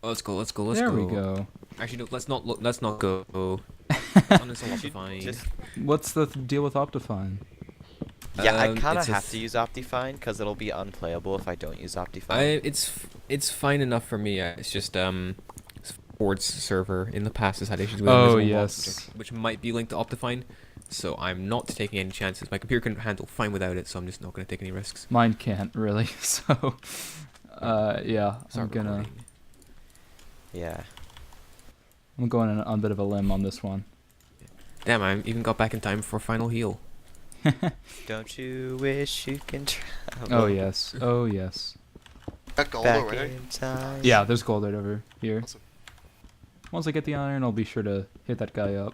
Let's go. Let's go. Let's There go. we go. Actually, no. Let's not. Let's not go. Let's uninstall Should Optifine. just- What's the deal with Optifine? Yeah, I kind of it's a have to use Optifine because it'll be unplayable if I don't use Optifine. It's fine enough for me. It's just Ford's server in the past has had issues with Oh, Resolve, yes. which might be linked to Optifine. So I'm not taking any chances. My computer can handle fine without it, so I'm just not going to take any risks. Mine can't really. So, yeah, Start I'm gonna. recording. Yeah. I'm going on a bit of a limb on this one. Damn, I even got back in time for final heal. Don't you wish you can travel? Oh yes. Oh yes. Got gold Back already? in time. Yeah, there's gold right over here. Awesome. Once I get the iron, I'll be sure to hit that guy up.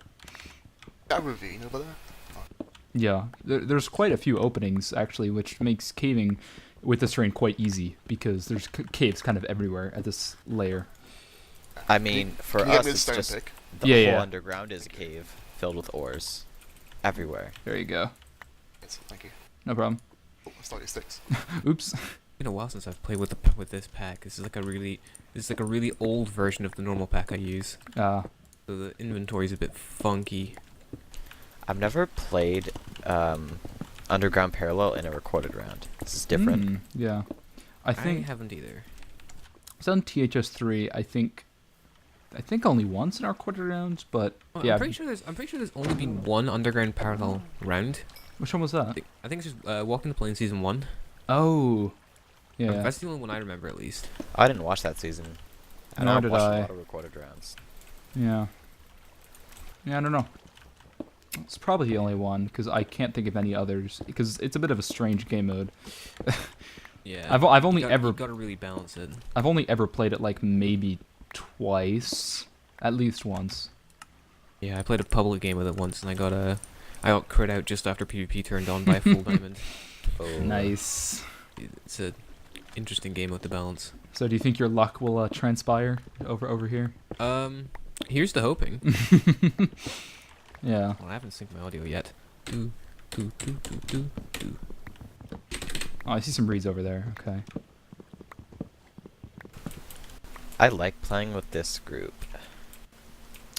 Got a ravine over there? Yeah, there's quite a few openings actually, which makes caving with this terrain quite easy because there's caves kind of everywhere at this layer. I mean, for Can you get us, me the it's stone just pick? the Yeah, whole yeah. underground is a cave filled with ores, everywhere. There you go. Yes, thank you. No problem. Oh, that's not your sticks. Oops. It's been a while since I've played with this pack. This is like a really old version of the normal pack I use. So the inventory is a bit funky. I've never played Underground Parallel in a recorded round. This is different. Yeah. I I think haven't either. it's on THS3. I think only once in our quarter rounds, but Well, yeah. I'm pretty sure there's only been one underground parallel round. Which one was that? I think it's just Walking the Plane season 1. Oh. Yeah. That's the only one I remember at least. I didn't watch that season. And Nor I've did watched I. a lot of recorded rounds. Yeah. Yeah, I don't know. It's probably the only one because I can't think of any others because it's a bit of a strange game mode. Yeah. I've only you gotta really balance it. I've only ever played it like maybe twice, at least once. Yeah, I played a public game with it once and I got crit out just after PvP turned on by a full diamond. Oh. Nice. It's a interesting game with the balance. So do you think your luck will transpire over here? Here's the hoping. Yeah. Well, I haven't synced my audio yet. Do, do, do, do, do, do. Oh, I see some reeds over there. Okay. I like playing with this group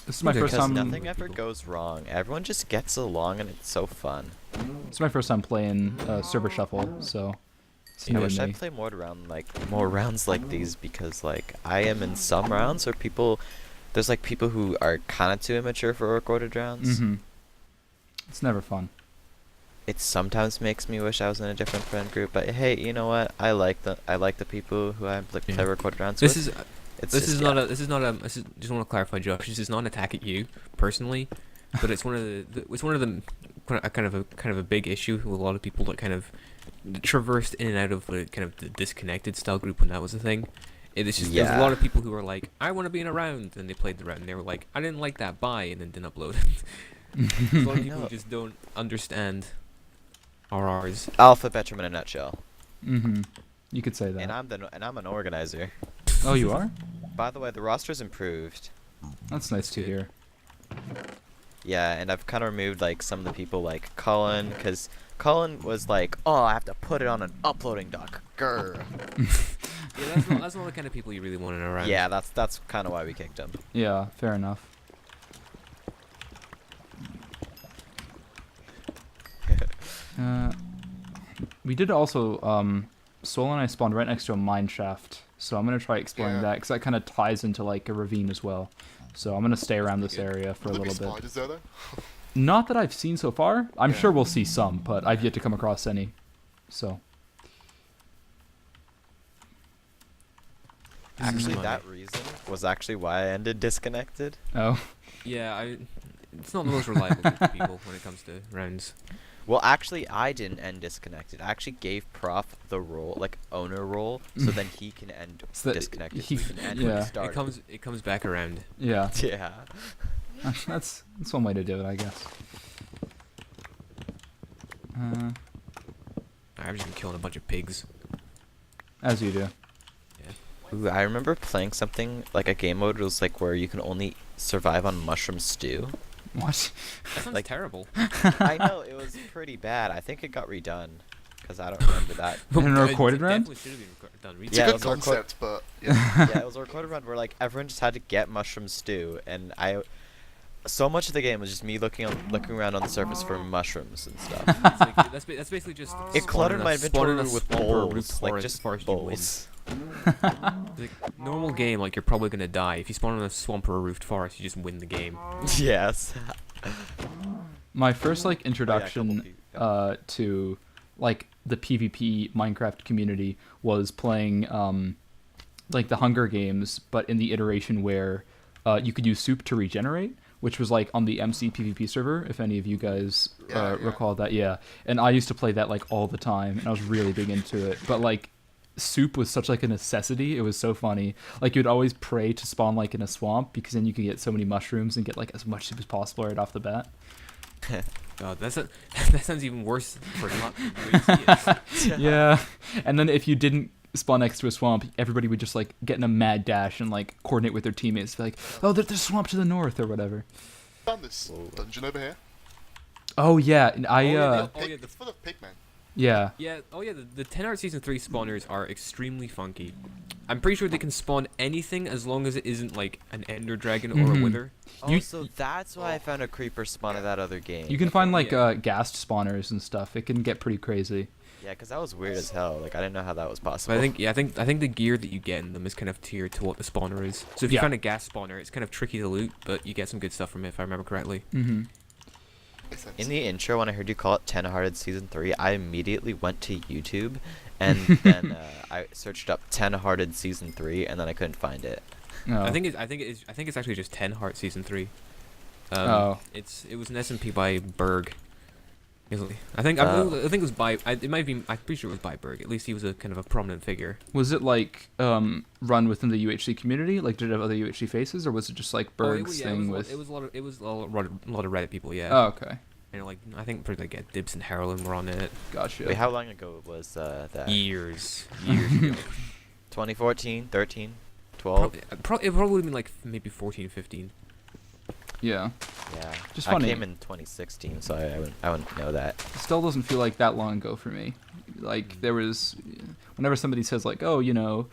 This is my first because time. nothing ever goes wrong. Everyone just gets along and it's so fun. It's my first time playing server shuffle, so it's I new wish to I'd me. play more rounds like these because like I am in some rounds where there's like people who are kind of too immature for recorded rounds. Mm-hmm. It's never fun. It sometimes makes me wish I was in a different friend group, but hey, you know what? I like the people who I play Yeah. recorded rounds This with. is It's this just, is yeah. not a just want to clarify, Josh. This is not an attack at you personally, but it's one of the kind of a big issue with a lot of people that kind of traversed in and out of the kind of the disconnected style group when that was a thing. It's just there's a lot Yeah. of people who are like, I want to be in a round, and they played the round, and they were like, I didn't like that, bye, and then didn't upload. A lot of I people know. just don't understand RRs. Alpha Betrum in a nutshell. Mm-hmm. You could say that. And I'm an organizer. Oh, you are? By the way, the roster's improved. That's nice to hear. Yeah, and I've kind of removed like some of the people like Colin, because Colin was like, "Oh, I have to put it on an uploading dock." Grr. Yeah, that's not the kind of people you really want in a round. Yeah, that's kind of why we kicked him. Yeah, fair enough. We did also, Sol and I spawned right next to a mine shaft, so I'm going to try exploring Yeah. that, because that kind of ties into, like, a ravine as well. So I'm going to stay around this good. area for a Will there be little bit. spiders there though? Not that I've seen so far. I'm Yeah. sure we'll see some, but I've yet to come across any. So, Actually, Mm. that reason was actually why I ended disconnected. oh. Yeah, it's not the most reliable group of people when it comes to rounds. Well, actually, I didn't end disconnected. I actually gave Prof the role, like owner role, so then he can end So that disconnected. he- so he can end when yeah. he started. It comes back around. Yeah. Yeah. That's one way to do it, I guess. I've just been killing a bunch of pigs. As you do. Ooh, I remember playing something like a game mode was like where you can only survive on mushroom stew. What? That sounds Like- terrible. I know it was pretty bad. I think it got redone because I don't remember that. In a It recorded run? definitely should have been done It's Yeah, a it good was a record- concept, but yeah. Yeah, it was a recorded run where like everyone just had to get mushroom stew, and so much of the game was just me looking around on the surface for mushrooms and stuff. It's like, that's basically just. It cluttered my inventory with with bowls, like just bowls. bowls. Like, normal game, like you're probably gonna die if you spawn in a swamp or a roofed forest. You just win the game. Yes. My first like couple introduction people, to like the PvP Minecraft community was playing like the Hunger Games, but in the iteration where you could use soup to regenerate, which was like on the MC PvP server, if any of you guys Yeah, yeah. recall that. Yeah, and I used to play that like all the time, and I was really big into it. But like soup was such like a necessity. It was so funny. Like you'd always pray to spawn like in a swamp, because then you could get so many mushrooms and get like as much soup as possible right off the bat. God, that sounds even worse for not UHC. Yeah. And then if you didn't spawn next to a swamp, everybody would just like get in a mad dash and like coordinate with their teammates, be like, oh, there's a swamp to the north or whatever. Found this Whoa. dungeon over here. Oh yeah, and I yeah, It's full of pigmen. yeah. Yeah. Oh yeah. The 10 Art Season 3 spawners are extremely funky. I'm pretty sure they can spawn anything as long as it isn't like an Ender Dragon or a Mhm. Wither. Oh, You- so that's why I found a creeper spawn in that other game. You can find like Yeah. ghast spawners and stuff. It can get pretty crazy. Yeah, because that was weird as hell. Like I didn't know how that was possible. But I think the gear that you get in them is kind of tiered to what the spawner is. So if you Yeah. find a gas spawner, it's kind of tricky to loot, but you get some good stuff from it if I remember correctly. Mm-hmm. Makes sense. In the intro, when I heard you call it 10 Hearted Season 3, I immediately went to YouTube and then I searched up 10 Hearted Season 3 and then I couldn't find it. Oh. I think it's actually just 10 Heart Season 3. Oh. It was an SMP by Berg. I think it was by it might be I'm pretty sure it was by Berg. At least he was a kind of a prominent figure. Was it like run within the UHC community? Like did it have other UHC faces, or was it just like Berg's thing with? It was a lot of Reddit people. Yeah. Oh, okay. And like I think pretty like Dibs and Harlan were on it. Gotcha. Wait, how long ago was that? Years ago. 2014, 13, 12? It probably would have been like maybe 14, 15. Yeah. Yeah. Just I funny. came in 2016, so I wouldn't know that. Still doesn't feel like that long ago for me. Like there was, whenever somebody says like, oh, you know,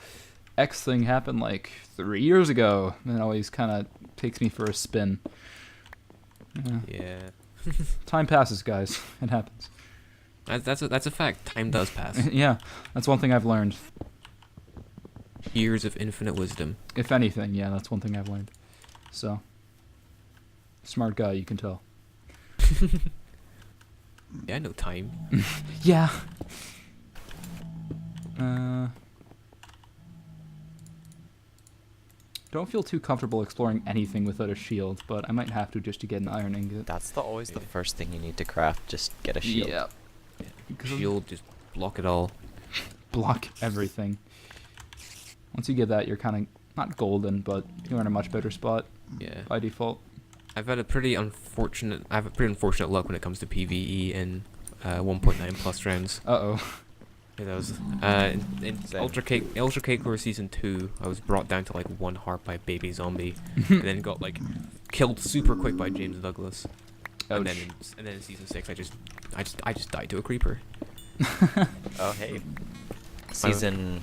X thing happened like 3 years ago, it always kind of takes me for a spin. Yeah. Yeah. Time passes, guys. It happens. That's a fact. Time does pass. Yeah, that's one thing I've learned. Years of infinite wisdom. If anything, yeah, that's one thing I've learned. So, smart guy, you can tell. Yeah, I know time. Yeah. Don't feel too comfortable exploring anything without a shield, but I might have to just to get an iron ingot. That's always the first thing you need to craft. Just get a shield. Yeah. Shield, just block it all. Block everything. Once you get that, you're kind of not golden, but you're in a much better spot Yeah. by default. I have a pretty unfortunate luck when it comes to PvE in 1.9 plus rounds. Uh-oh. Yeah, that was in Same. Ultra Cake Core Season 2. I was brought down to like 1 heart by a baby zombie, and then got like killed super quick by James Douglas. And then in Season 6, I just died to a creeper. Oh, hey. Season...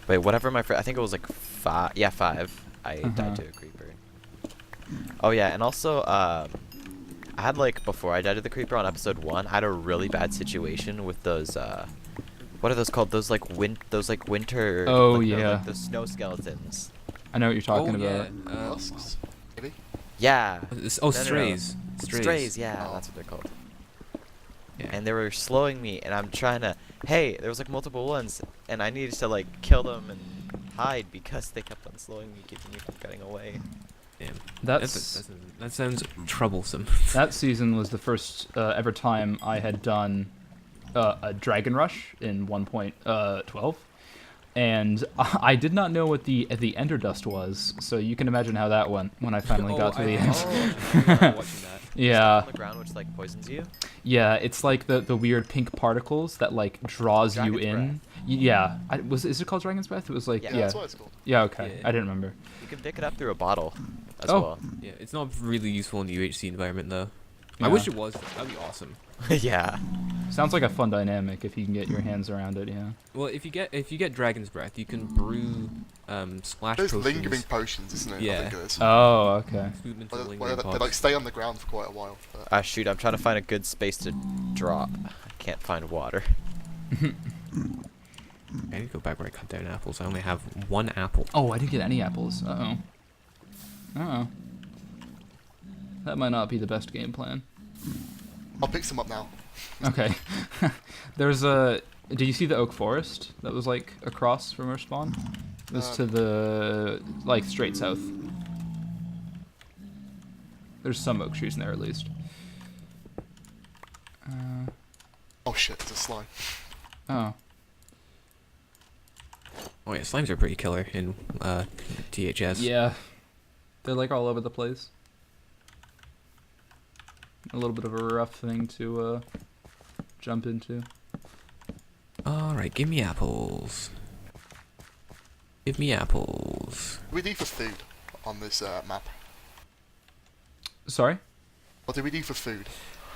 Wait, whatever my I think it was like 5. Yeah, 5. I died to a creeper. Oh, yeah, and also, I had like, before I died to the creeper on episode 1, I had a really bad situation with those, what are those called? Those like winter... Oh, like, they're, yeah. like, the snow skeletons. I know what you're talking yeah. about. Husks, maybe. Yeah. Strays. Strays, yeah, that's what they're called. Yeah. And they were slowing me, and I'm trying to... Hey, there was like multiple ones, and I needed to like kill them and hide because they kept on slowing me, keeping me from getting away. Damn. That That sounds troublesome. that season was the first ever time I had done a Dragon Rush in 1.12, and I did not know what the Ender Dust was, so you can imagine how that went when I finally got to the end. Watching that. Yeah, On the ground, which like poisons you. yeah, it's like the weird pink particles that like draws you Dragon's in. Yeah, is it called Dragon's Breath? It was like Yeah, Yeah, yeah, that's what it's called. yeah. Okay, Yeah. I didn't remember. You can pick it up through a bottle as Oh. well. Yeah, it's not really useful in the UHC environment though. I wish it was. That'd be awesome. Yeah. Sounds like a fun dynamic if you can get your hands around it. Yeah. Well, if you get Dragon's Breath, you can brew splash There's potions. lingering potions, isn't it? I Yeah. think it is. Oh, okay. Smooth into Well, the they, lingering they pods. like stay on the ground for quite a while. But Ah, shoot, I'm trying to find a good space to drop. I can't find water. I need to go back where I cut down apples. I only have one apple. Oh, I didn't get any apples. Uh oh. Uh oh. That might not be the best game plan. I'll pick some up now. Okay. There's a. Did you see the oak forest that was like across from our spawn? It was to the like straight south. There's some oak trees in there at least. Oh shit, it's a slime. Oh. Oh yeah, slimes are pretty killer in THS. Yeah. They're like all over the place. A little bit of a rough thing to jump into. Alright, give me apples. Give me apples. What do we do for food on this map? Sorry? What do we do for food?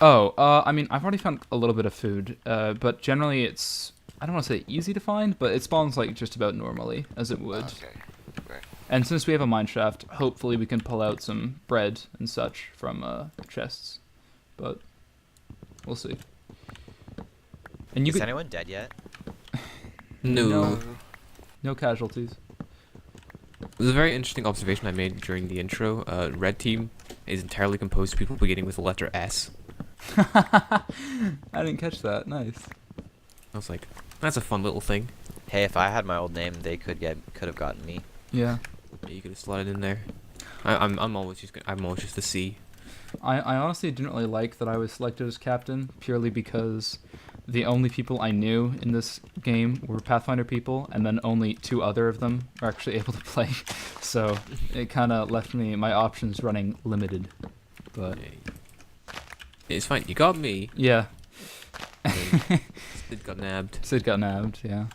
Oh, I mean, I've already found a little bit of food, but generally it's, I don't want to say easy to find, but it spawns like just about normally, as it would. Okay. Right. And since we have a mine shaft, hopefully we can pull out some bread and such from chests. But we'll see. And you Is could, anyone dead yet? No. no casualties. It was a very interesting observation I made during the intro. Red team is entirely composed of people beginning with the letter S. I didn't catch that. Nice. I was like, that's a fun little thing. Hey, if I had my old name, they could have gotten me. Yeah. Yeah, you could have slotted in there. I'm always just the C. I honestly didn't really like that I was selected as captain, purely because the only people I knew in this game were Pathfinder people, and then only 2 other of them are actually able to play. So it kind of left my options running limited. But It's fine. You got me. yeah, Sid got nabbed. Sid got nabbed. Yeah.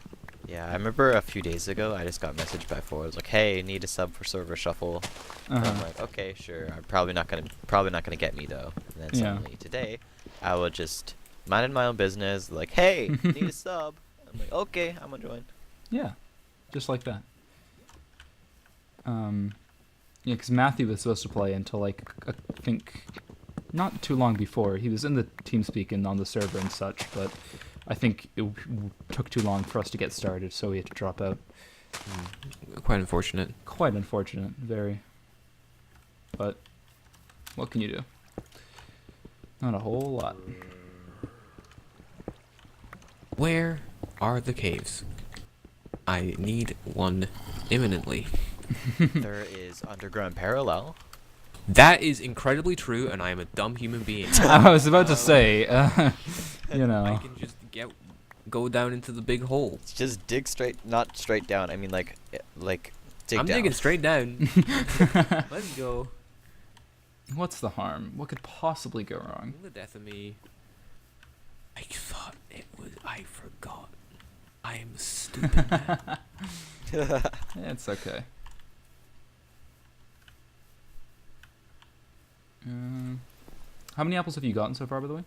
Yeah, I remember a few days ago, I just got messaged by 4. It was like, "Hey, need a sub for server shuffle." And I'm like, "Okay, sure. I'm probably not gonna get me though." And then Yeah. suddenly today, I was just minding my own business, like, "Hey, need a sub." I'm like, "Okay, I'm gonna join." Yeah, just like that. Yeah, because Matthew was supposed to play until like I think not too long before. He was in the TeamSpeak and on the server and such, but I think it took too long for us to get started, so we had to drop out. Quite unfortunate. Quite unfortunate, very. But what can you do? Not a whole lot. Where are the caves? I need one imminently. There is underground parallel. That is incredibly true, and I am a dumb human being. I was about to say, you I know. can just go down into the big hole. Just dig not straight down. I mean, like dig I'm down. digging straight down. Let's go. What's the harm? What could possibly go wrong? The death of me. I thought it was. I forgot. I am stupid. Man. It's okay. How many apples have you gotten so far, by the way?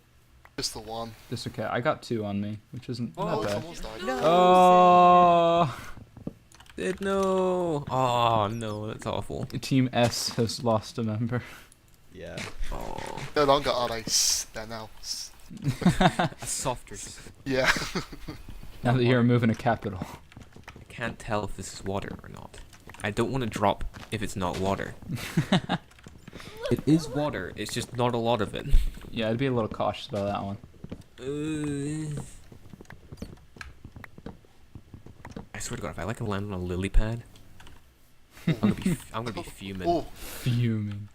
Just the one. Just okay. I got 2 on me, which isn't Oh, not it's bad. almost died. Oh, No. Oh no, that's awful. Team S has lost a member. Yeah. Oh, No longer are they there now. a softer. Yeah. Now that you're removing a capital. I can't tell if this is water or not. I don't want to drop if it's not water. It is water. It's just not a lot of it. Yeah, I'd be a little cautious about that one. I swear to God, if I land on a lily pad, I'm gonna be fuming. Oh, Fuming.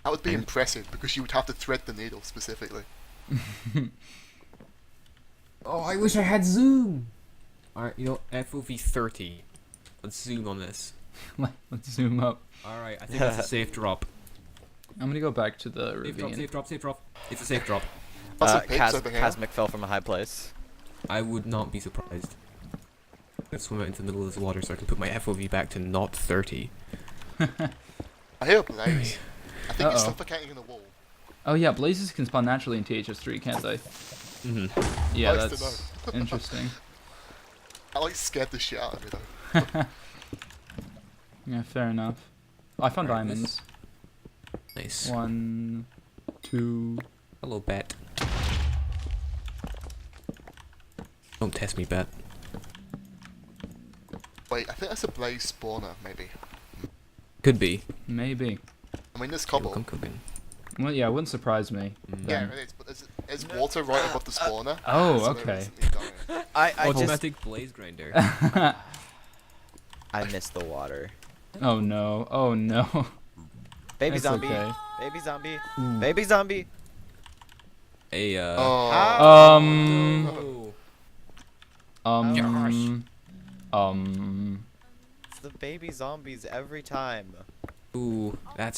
that would be impressive because you would have to thread the needle specifically. Oh, I wish I had zoom. Alright, FOV 30. Let's zoom on this. Let's zoom up. Alright, I think that's a safe drop. I'm gonna go back to the Safe drop, ravine. safe drop, safe drop. It's a safe drop. Lots of pigs over here. Casmic fell from a high place. I would not be surprised. Let's swim out into the middle of this water so I can put my FOV back to not 30. I hear a blaze. I think it's Uh-oh. suffocating in the wall. Oh yeah, blazes can spawn naturally in THS3, can't they? Mm-hmm. Yeah, Nice to that's interesting. I like scared the shit out of me though. Yeah, fair enough. I found Alright, diamonds. Nice. 1, 2. Hello, bat. Don't test me, bat. Wait, I think that's a blaze spawner, maybe. Could be. Maybe. I mean, there's Hey, cobble. look, I'm cooking. Well, yeah, it wouldn't surprise me. Yeah, then. it is, but there's water right above the spawner. Oh, so they're okay. instantly dying. I just Automatic blaze grinder. I miss the water. Oh no. Oh no. Baby That's zombie. okay. Baby zombie. Ooh. Baby zombie. Hey, Oh. Um. It's the baby zombies every time. Ooh, yeah,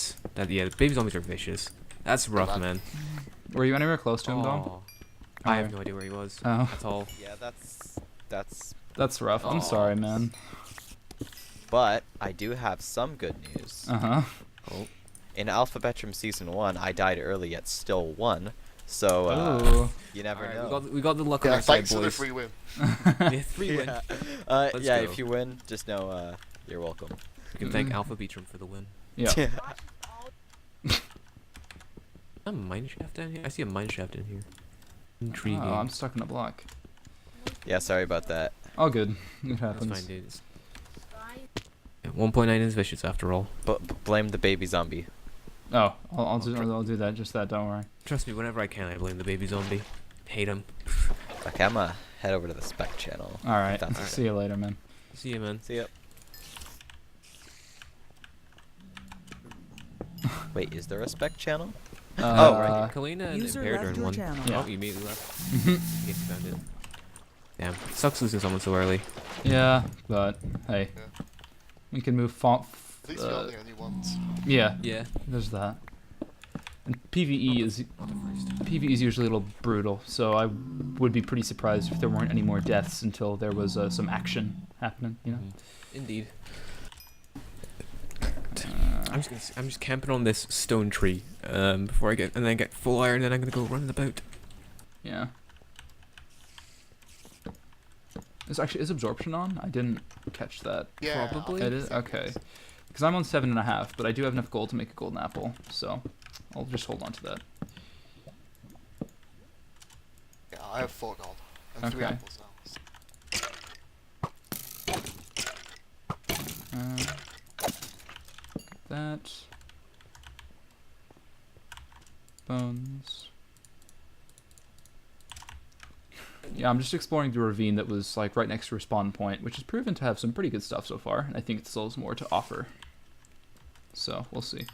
baby zombies are vicious. That's rough, bad. man. Were you anywhere close to him, Dom? Aw. I have no idea where he was. Oh. That's all. Yeah, that's. That's rough. I'm Aw. sorry, man. But I do have some good news. Uh-huh. Oh. In Alphabetrum Season 1, I died early yet still won. So, Ooh. you never Alright, know. we got the luck on Yeah, our side, thanks for the boys. free win. Yeah, 3 win. Yeah, Let's yeah go. if you win, just know you're welcome. We can thank Alpha Beatrum for the win. Yeah. A mine shaft down here? I see a mine shaft in here. Intriguing. Oh, I'm stuck in a block. Yeah, sorry about that. All good. It That's happens. fine, dude. Yeah, 1.9 is vicious after all. But blame the baby zombie. Oh, I'll do that. Just that. Don't worry. Trust me, whenever I can, I blame the baby zombie. Hate him. Okay, I'm gonna head over to the spec channel. All right. That's okay. See you later, man. See you, man. See ya. Wait, is there a spec channel? Oh, right. Kalina and User Imperator left in your one. channel. Yeah. Oh, you immediately left. In case you found it. Damn, sucks losing someone so early. Yeah, but hey, Yeah. we can move At least we aren't the only ones. yeah, Yeah. there's that. And PVE is Not the first. PVE is usually a little brutal, so I would be pretty surprised if there weren't any more deaths until there was some action happening. You know. Indeed. Uh, I'm just camping on this stone tree before I get full iron, then I'm gonna go running about. Yeah. Is absorption on? I didn't catch that. Yeah, Probably. I It think is so, okay. yes. Because I'm on 7.5, but I do have enough gold to make a golden apple, so I'll just hold on to that. Yeah, I have 4 gold and 3 Okay. apples now. That. Bones. Yeah, I'm just exploring the ravine that was like right next to a spawn point, which has proven to have some pretty good stuff so far, and I think it still has more to offer. So we'll see.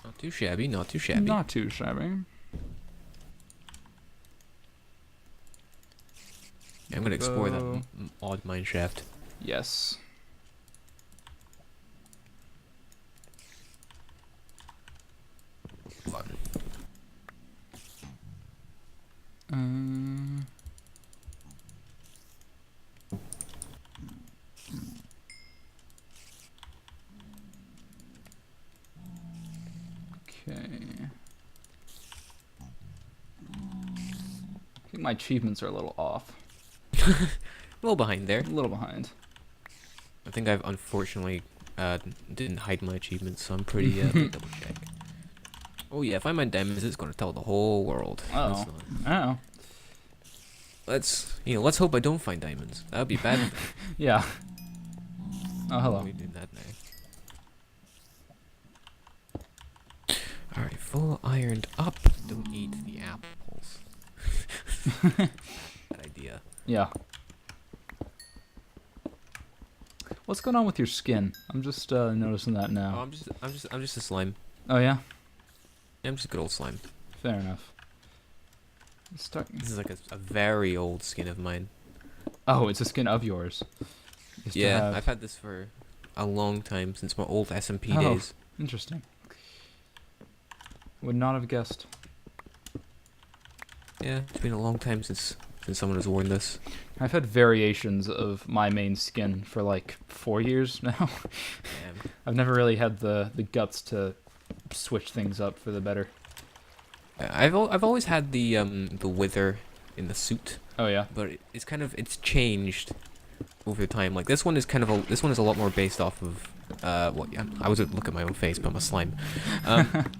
Not too shabby, not too shabby. Not too shabby. I'm gonna explore that Go. odd mine shaft. Yes. Fun. Um, okay. I think my achievements are a little off. A little behind there. A little behind. I think I've unfortunately didn't hide my achievements, so I'm pretty double check. Oh yeah, if I mine diamonds, it's gonna tell the whole world. Uh-oh. Oh. Let's hope I don't find diamonds. That would be bad. Yeah. Oh, hello. We do that now. Alright, full ironed up. Don't eat the apples. Bad idea. Yeah. What's going on with your skin? I'm just noticing that Oh, now. I'm just a slime. Oh yeah. I'm just a good old slime. Fair enough. Start. This is like a very old skin of mine. Oh, it's a skin of yours. Used to Yeah, have- I've had this for a long time, since my old SMP Oh. days. Interesting. Would not have guessed. Yeah, it's been a long time since someone has worn this. I've had variations of my main skin for like 4 years now. Damn. I've never really had the guts to switch things up for the better. I've always had the wither in the suit, Oh yeah. but it's changed over time. Like this one is this one is a lot more based off of well, yeah, I was look at my own face, but I'm a slime.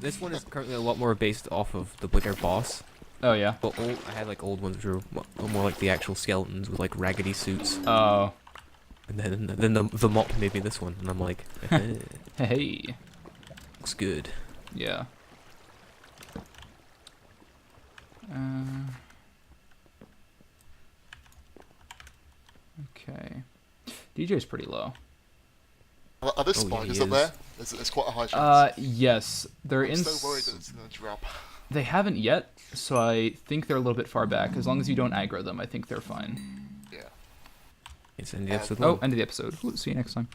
This one is currently a lot more based off of the wither boss. Oh yeah. But I had like old ones which were more like the actual skeletons with like raggedy suits. Oh. And then the mop made me this one, and I'm like, Hey. looks good. Yeah. Okay. DJ's pretty low. Are there Oh, yeah, spiders he up there? is. It's quite a high chance. Yes. They're I'm in. so worried that it's going to drop. They haven't yet, so I think they're a little bit far back. As long as you don't aggro them, I think they're fine. Yeah. It's in the episode. Oh, end of the episode. See you next time.